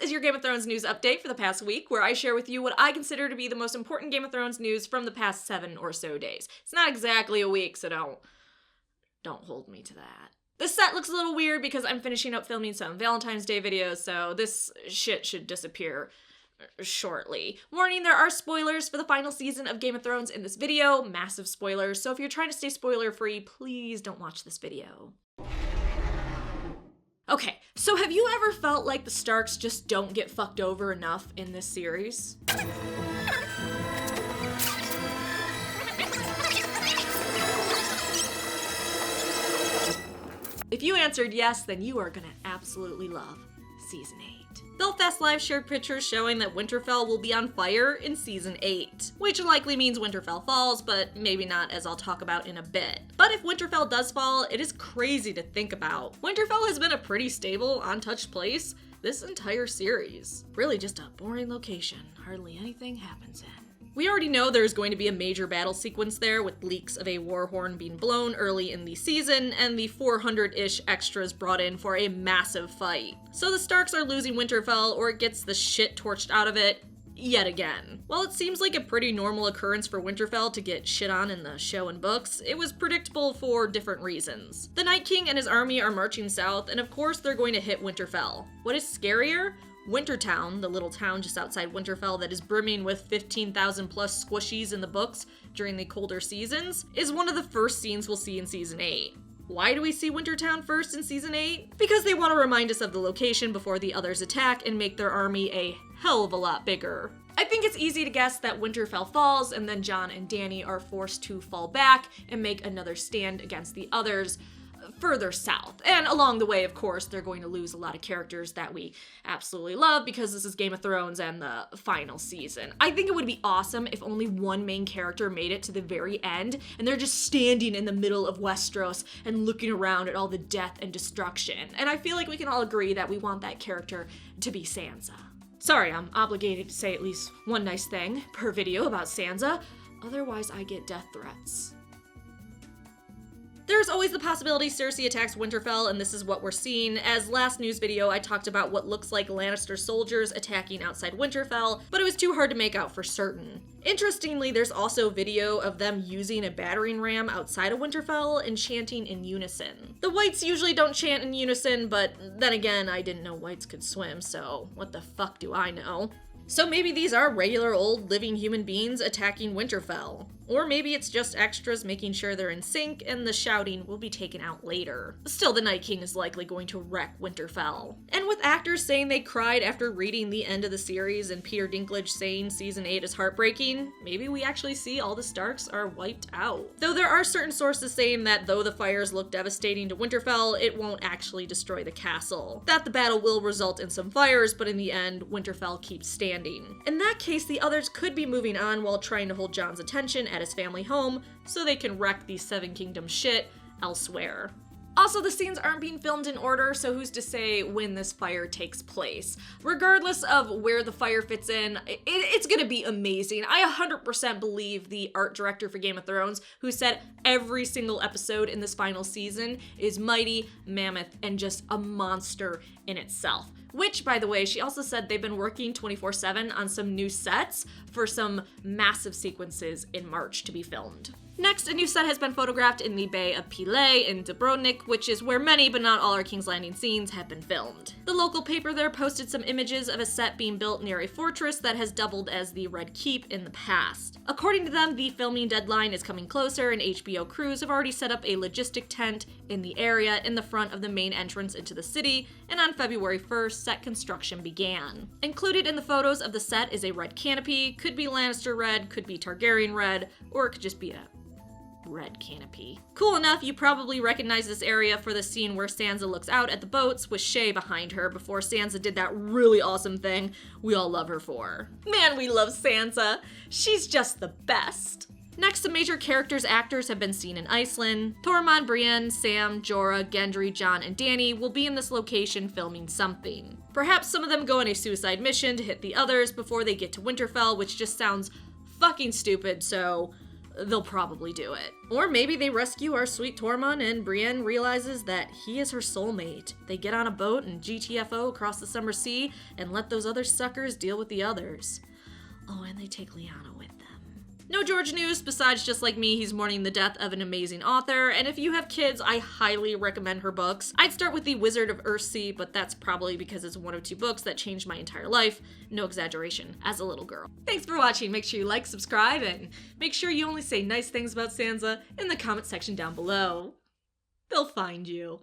is your Game of Thrones news update for the past week, where I share with you what I consider to be the most important Game of Thrones news from the past 7 or so days. It's not exactly a week, so don't hold me to that. This set looks a little weird because I'm finishing up filming some Valentine's Day videos, so this shit should disappear shortly. Warning, there are spoilers for the final season of Game of Thrones in this video, massive spoilers, so if you're trying to stay spoiler free, please don't watch this video. Okay, so have you ever felt like the Starks just don't get fucked over enough in this series? If you answered yes, then you are gonna absolutely love Season 8. Belfast Live shared pictures showing that Winterfell will be on fire in Season 8, which likely means Winterfell Falls, but maybe not, as I'll talk about in a bit. But if Winterfell does fall, it is crazy to think about. Winterfell has been a pretty stable, untouched place this entire series. Really just a boring location, hardly anything happens in. We already know there's going to be a major battle sequence there, with leaks of a war horn being blown early in the season, and the 400-ish extras brought in for a massive fight. So the Starks are losing Winterfell, or it gets the shit torched out of it, yet again. While it seems like a pretty normal occurrence for Winterfell to get shit on in the show and books, it was predictable for different reasons. The Night King and his army are marching south, and of course they're going to hit Winterfell. What is scarier? Wintertown, the little town just outside Winterfell that is brimming with 15,000 plus squishies in the books during the colder seasons, is one of the first scenes we'll see in Season 8. Why do we see Wintertown first in Season 8? Because they want to remind us of the location before the others attack and make their army a hell of a lot bigger. I think it's easy to guess that Winterfell falls and then Jon and Dany are forced to fall back and make another stand against the others further south. And along the way, of course, they're going to lose a lot of characters that we absolutely love because this is Game of Thrones and the final season. I think it would be awesome if only one main character made it to the very end and they're just standing in the middle of Westeros and looking around at all the death and destruction. And I feel like we can all agree that we want that character to be Sansa. Sorry, I'm obligated to say at least one nice thing per video about Sansa, otherwise I get death threats. There's always the possibility Cersei attacks Winterfell, and this is what we're seeing, as last news video I talked about what looks like Lannister soldiers attacking outside Winterfell, but it was too hard to make out for certain. Interestingly, there's also video of them using a battering ram outside of Winterfell and chanting in unison. The Whites usually don't chant in unison, but then again, I didn't know Whites could swim, so what the fuck do I know? So maybe these are regular old living human beings attacking Winterfell. Or maybe it's just extras making sure they're in sync and the shouting will be taken out later. Still, the Night King is likely going to wreck Winterfell. And with actors saying they cried after reading the end of the series and Peter Dinklage saying Season 8 is heartbreaking, maybe we actually see all the Starks are wiped out. Though there are certain sources saying that though the fires look devastating to Winterfell, it won't actually destroy the castle. That the battle will result in some fires, but in the end, Winterfell keeps standing. In that case, the others could be moving on while trying to hold Jon's attention at his family home so they can wreck the Seven Kingdoms shit elsewhere. Also, the scenes aren't being filmed in order, so who's to say when this fire takes place? Regardless of where the fire fits in, it's gonna be amazing. I 100% believe the art director for Game of Thrones, who said every single episode in this final season is mighty, mammoth, and just a monster in itself. Which, by the way, she also said they've been working 24/7 on some new sets for some massive sequences in March to be filmed. Next, a new set has been photographed in the Bay of PEGLEG in Dubrovnik, which is where many, but not all, our King's Landing scenes have been filmed. The local paper there posted some images of a set being built near a fortress that has doubled as the Red Keep in the past. According to them, the filming deadline is coming closer, and HBO crews have already set up a logistic tent in the area in the front of the main entrance into the city, and on February 1st, set construction began. Included in the photos of the set is a red canopy, could be Lannister red, could be Targaryen red, or it could just be a red canopy. Cool enough, you probably recognize this area for the scene where Sansa looks out at the boats with Shae behind her before Sansa did that really awesome thing we all love her for. Man, we love Sansa. She's just the best. Next, some major characters actors have been seen in Iceland. Tormund, Brienne, Sam, Jorah, Gendry, Jon, and Dany will be in this location filming something. Perhaps some of them go on a suicide mission to hit the others before they get to Winterfell, which just sounds fucking stupid, so they'll probably do it. Or maybe they rescue our sweet Tormund and Brienne realizes that he is her soulmate. They get on a boat and GTFO across the summer sea and let those other suckers deal with the others. Oh, and they take Lyanna with them. No George news, besides just like me, he's mourning the death of an amazing author, and if you have kids, I highly recommend her books. I'd start with The Wizard of Earthsea, but that's probably because it's one of 2 books that changed my entire life, no exaggeration, as a little girl. Thanks for watching, make sure you like, subscribe, and make sure you only say nice things about Sansa in the comment section down below. They'll find you.